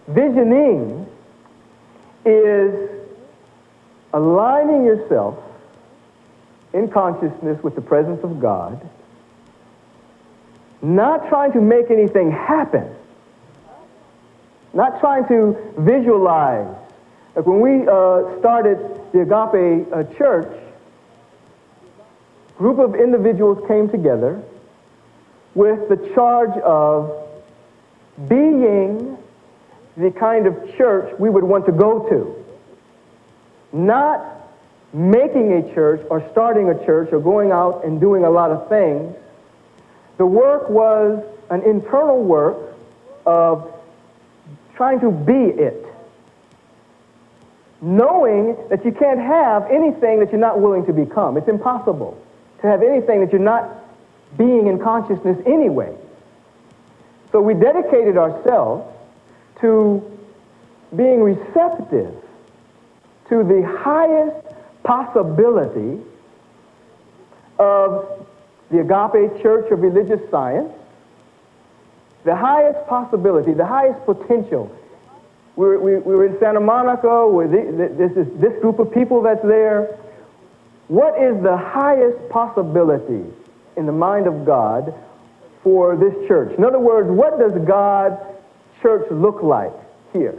Visioning is aligning yourself in consciousness with the presence of God, not trying to make anything happen, not trying to visualize. Like when we started the Agape Church, a group of individuals came together with the charge of being the kind of church we would want to go to. Not making a church or starting a church or going out and doing a lot of things. The work was an internal work of trying to be it. Knowing that you can't have anything that you're not willing to become. It's impossible to have anything that you're not being in consciousness anyway. So we dedicated ourselves to being receptive to the highest possibility of the Agape Church of Religious Science, the highest possibility, the highest potential. We were in Santa Monica, where this group of people that's there. What is the highest possibility in the mind of God for this church? In other words, what does God's church look like here?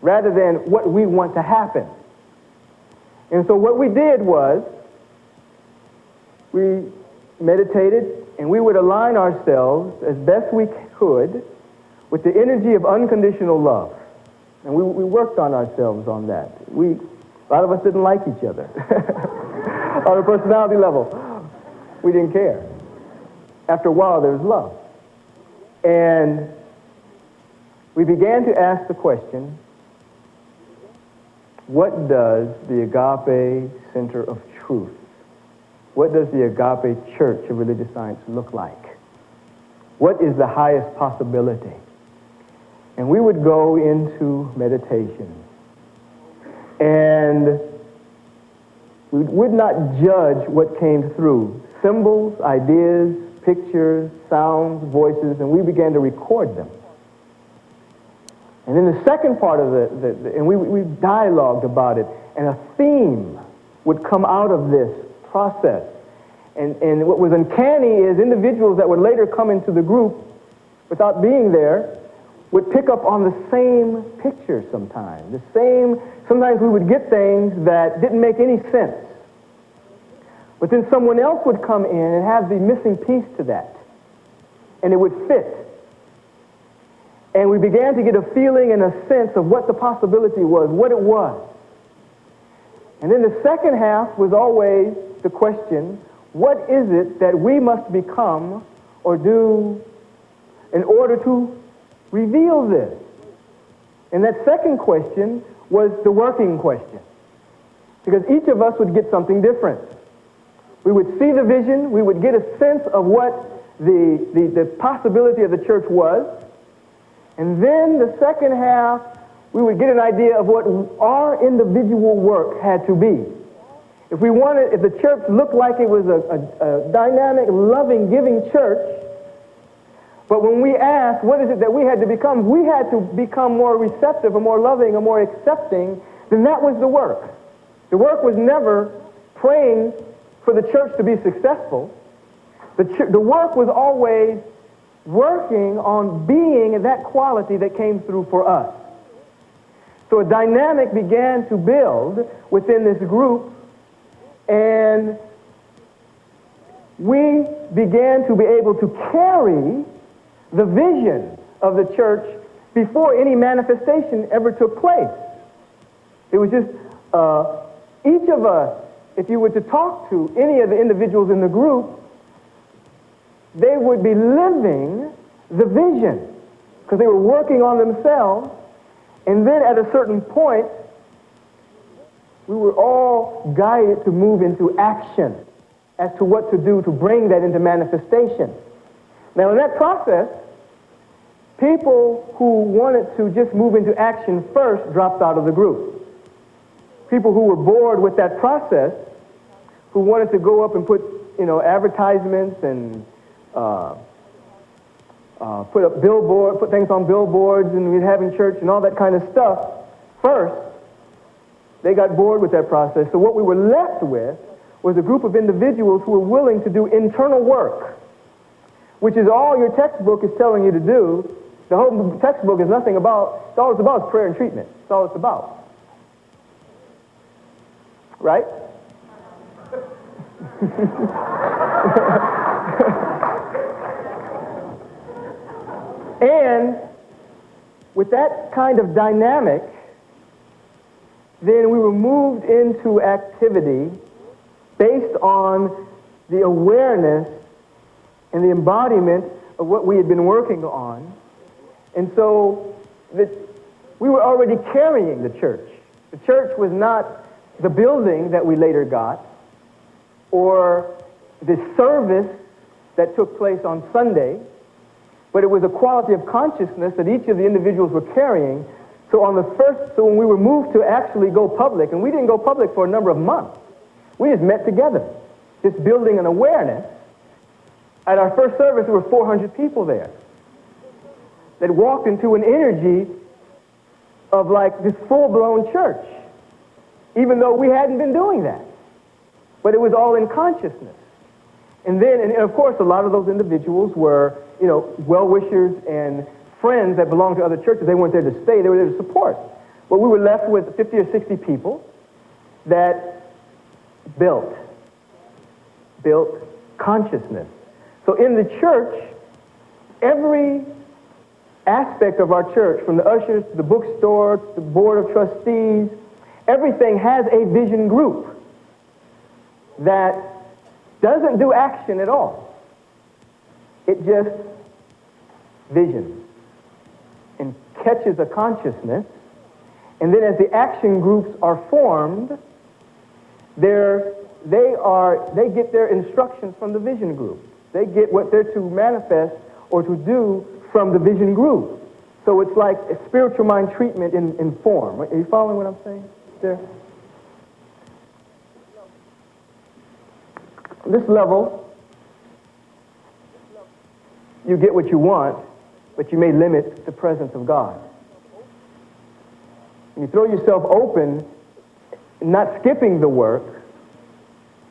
Rather than what we want to happen. And so what we did was, we meditated and we would align ourselves as best we could with the energy of unconditional love. And we worked on ourselves on that. A lot of us didn't like each other. On a personality level, we didn't care. After a while, there was love. And we began to ask the question, what does the Agape Center of Truth, what does the Agape Church of Religious Science look like? What is the highest possibility? And we would go into meditation. And we would not judge what came through. Symbols, ideas, pictures, sounds, voices, and we began to record them. And then the second part of and we dialogued about it, and a theme would come out of this process. And what was uncanny is individuals that would later come into the group without being there would pick up on the same picture sometimes. Sometimes we would get things that didn't make any sense. But then someone else would come in and have the missing piece to that. And it would fit. And we began to get a feeling and a sense of what the possibility was, what it was. And then the second half was always the question, what is it that we must become or do in order to reveal this? And that second question was the working question. Because each of us would get something different. We would see the vision, we would get a sense of what the possibility of the church was. And then the second half, we would get an idea of what our individual work had to be. If the church looked like it was a dynamic, loving, giving church, but when we asked, what is it that we had to become? We had to become more receptive, or more loving, or more accepting, then that was the work. The work was never praying for the church to be successful. The work was always working on being that quality that came through for us. So a dynamic began to build within this group, and we began to be able to carry the vision of the church before any manifestation ever took place. It was just each of us, if you were to talk to any of the individuals in the group, they would be living the vision because they were working on themselves. And then at a certain point, we were all guided to move into action as to what to do to bring that into manifestation. Now in that process, people who wanted to just move into action first dropped out of the group. People who were bored with that process, who wanted to go up and put, advertisements and put things on billboards, and we'd have in church and all that kind of stuff. First, they got bored with that process. So what we were left with was a group of individuals who were willing to do internal work, which is all your textbook is telling you to do. The whole textbook is nothing about, all it's about is prayer and treatment. That's all it's about. Right? And with that kind of dynamic, then we were moved into activity based on the awareness and the embodiment of what we had been working on. And so we were already carrying the church. The church was not the building that we later got, or the service that took place on Sunday, but it was a quality of consciousness that each of the individuals were carrying. So when we were moved to actually go public, and we didn't go public for a number of months, we just met together, just building an awareness. At our first service, there were 400 people there that walked into an energy of like this full-blown church, even though we hadn't been doing that. But it was all in consciousness. And of course, a lot of those individuals were, well-wishers and friends that belonged to other churches. They weren't there to stay, they were there to support. But we were left with 50 or 60 people that built consciousness. So in the church, every aspect of our church, from the ushers to the bookstore to the board of trustees, everything has a vision group that doesn't do action at all. It just visions and catches a consciousness. And then as the action groups are formed, they get their instructions from the vision group. They get what they're to manifest or to do from the vision group. So it's like a spiritual mind treatment in form. Are you following what I'm saying there? This level, you get what you want, but you may limit the presence of God. When you throw yourself open, not skipping the work,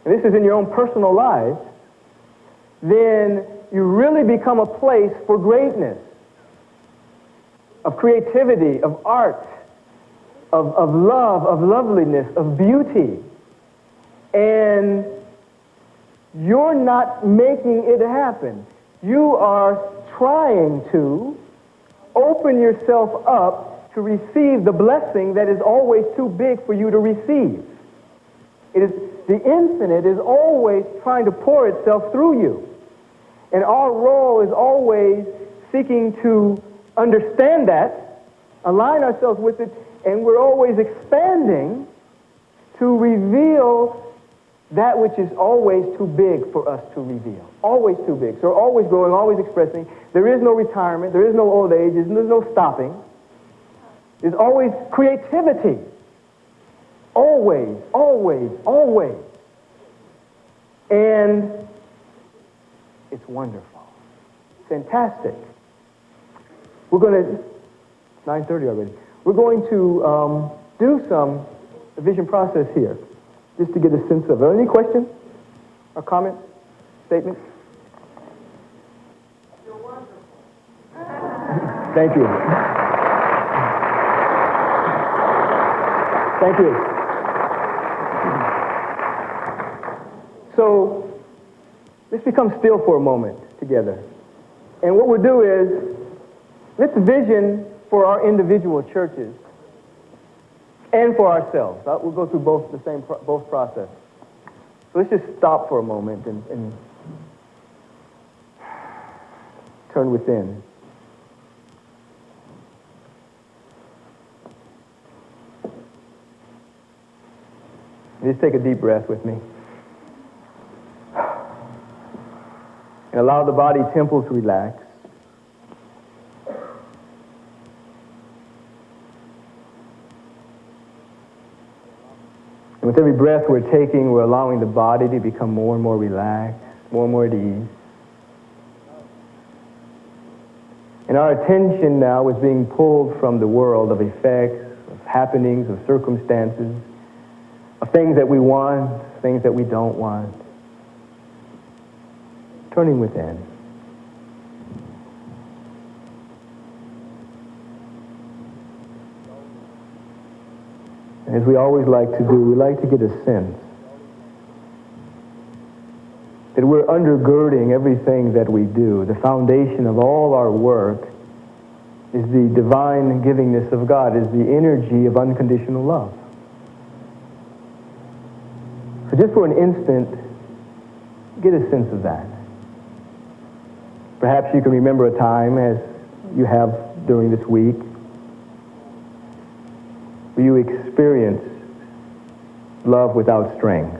and this is in your own personal lives, then you really become a place for greatness, of creativity, of art, of love, of loveliness, of beauty. And you're not making it happen. You are trying to open yourself up to receive the blessing that is always too big for you to receive. The infinite is always trying to pour itself through you. And our role is always seeking to understand that, align ourselves with it, and we're always expanding to reveal that which is always too big for us to reveal. Always too big. So we're always growing, always expressing. There is no retirement. There is no old age. There's no stopping. There's always creativity. Always, always, always. And it's wonderful. Fantastic. We're going to, it's 9:30 already. We're going to do some vision process here, just to get a sense of it. Any questions or comments, statements? You're wonderful. Thank you. Thank you. So let's become still for a moment together. And what we'll do is, let's vision for our individual churches and for ourselves. We'll go through both process. So let's just stop for a moment and turn within. Just take a deep breath with me. And allow the body temple to relax. And with every breath we're taking, we're allowing the body to become more and more relaxed, more and more at ease. And our attention now is being pulled from the world of effects, of happenings, of circumstances, of things that we want, things that we don't want. Turning within. And as we always like to do, we like to get a sense that we're undergirding everything that we do. The foundation of all our work is the divine givingness of God, is the energy of unconditional love. So just for an instant, get a sense of that. Perhaps you can remember a time, as you have during this week, where you experienced love without strings.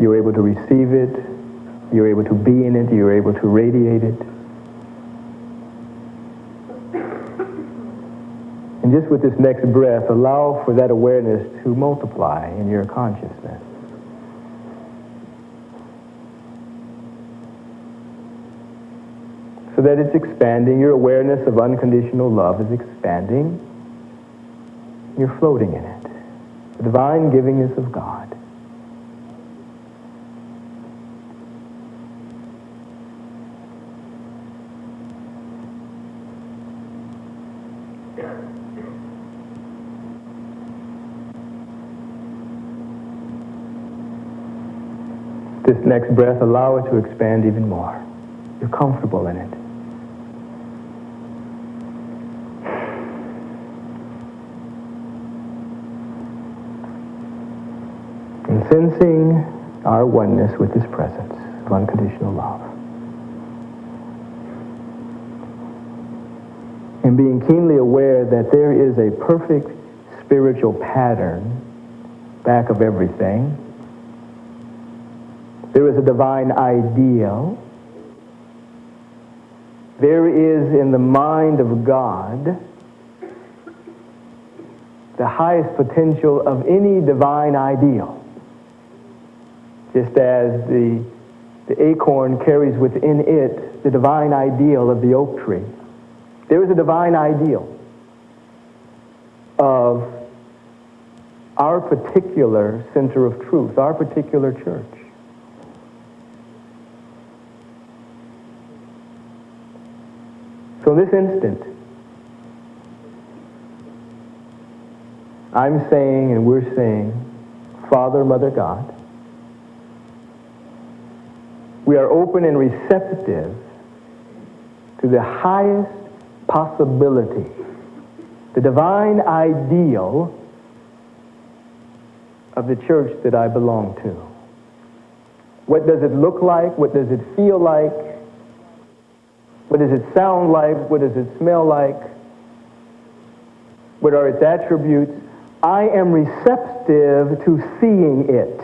You were able to receive it, you were able to be in it, you were able to radiate it. And just with this next breath, allow for that awareness to multiply in your consciousness. So that it's expanding, your awareness of unconditional love is expanding. You're floating in it. The divine givingness of God. This next breath, allow it to expand even more. You're comfortable in it. And sensing our oneness with this presence of unconditional love. And being keenly aware that there is a perfect spiritual pattern back of everything. There is a divine ideal. There is in the mind of God the highest potential of any divine ideal. Just as the acorn carries within it the divine ideal of the oak tree. There is a divine ideal of our particular center of truth, our particular church. So in this instant, I'm saying and we're saying, Father, Mother, God, we are open and receptive to the highest possibility, the divine ideal of the church that I belong to. What does it look like? What does it feel like? What does it sound like? What does it smell like? What are its attributes? I am receptive to seeing it.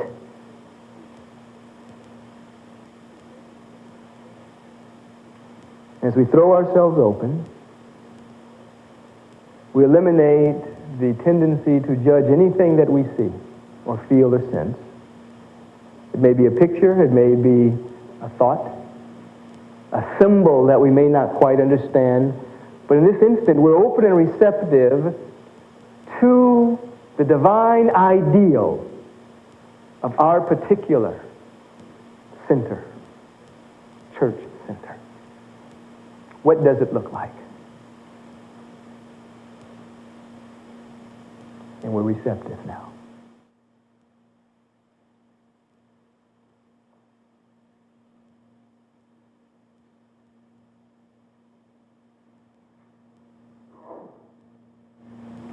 As we throw ourselves open, we eliminate the tendency to judge anything that we see or feel or sense. It may be a picture, it may be a thought, a symbol that we may not quite understand, but in this instant we're open and receptive to the divine ideal of our particular center, church center. What does it look like? And we're receptive now.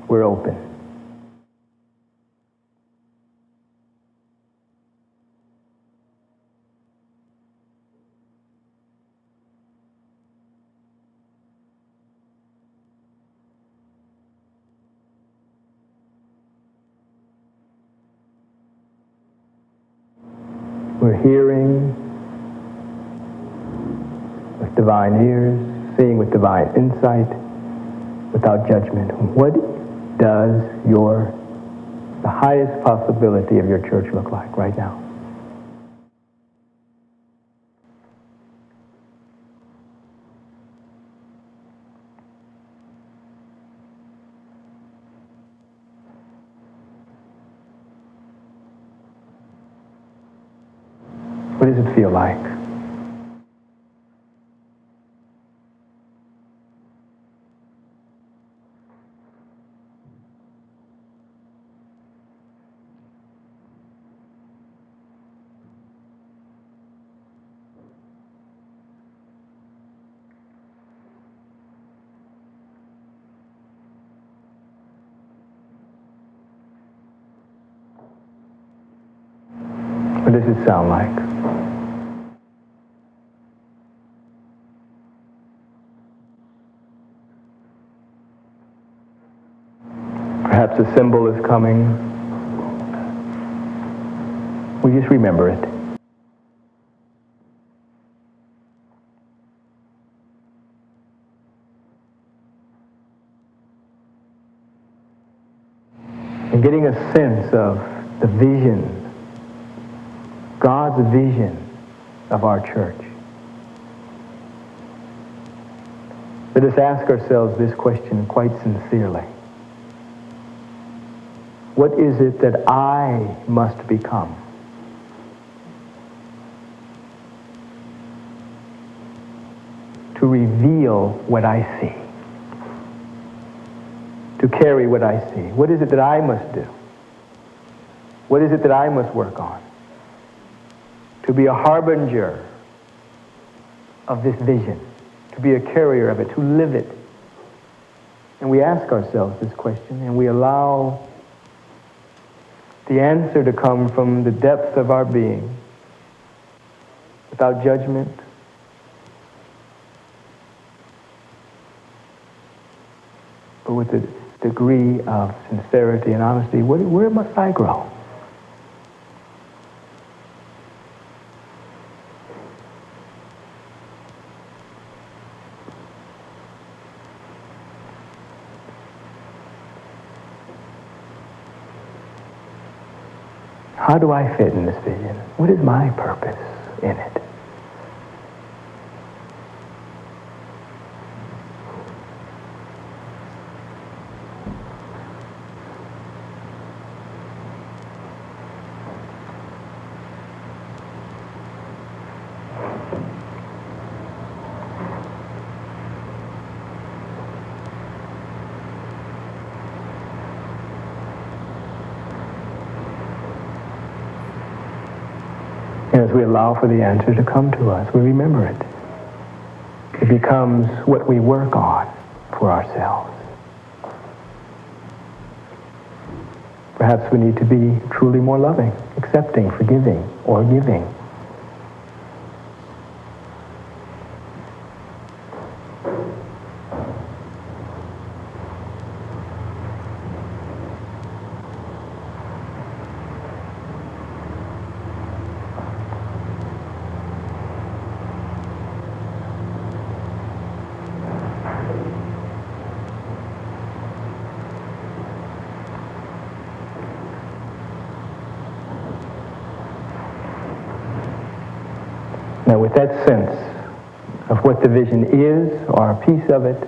We're open. We're hearing with divine ears, seeing with divine insight, without judgment. What does the highest possibility of your church look like right now? What does it feel like? What does it sound like? Perhaps a symbol is coming. We just remember it. And getting a sense of the vision, God's vision of our church. Let us ask ourselves this question quite sincerely. What is it that I must become to reveal what I see, to carry what I see? What is it that I must do? What is it that I must work on to be a harbinger of this vision, to be a carrier of it, to live it? And we ask ourselves this question, and we allow the answer to come from the depths of our being, without judgment, but with a degree of sincerity and honesty. Where must I grow? How do I fit in this vision? What is my purpose in it? And as we allow for the answer to come to us, we remember it. It becomes what we work on for ourselves. Perhaps we need to be truly more loving, accepting, forgiving, or giving. Now, with that sense of what the vision is, or a piece of it,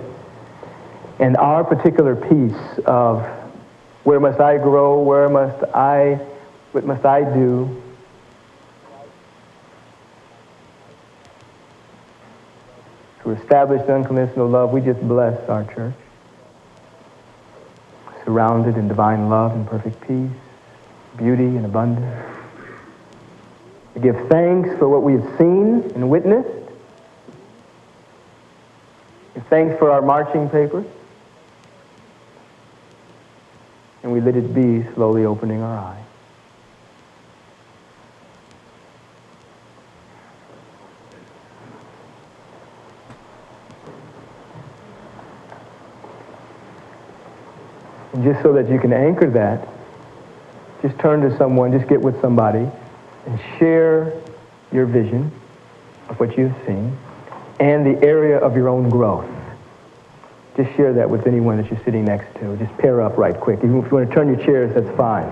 and our particular piece of where must I grow, what must I do, to establish the unconditional love, we just bless our church, surrounded in divine love and perfect peace, beauty and abundance. We give thanks for what we have seen and witnessed. Give thanks for our marching papers. And we let it be, slowly opening our eyes. And just so that you can anchor that, just turn to someone, just get with somebody, and share your vision of what you've seen and the area of your own growth. Just share that with anyone that you're sitting next to. Just pair up right quick. Even if you want to turn your chairs, that's fine.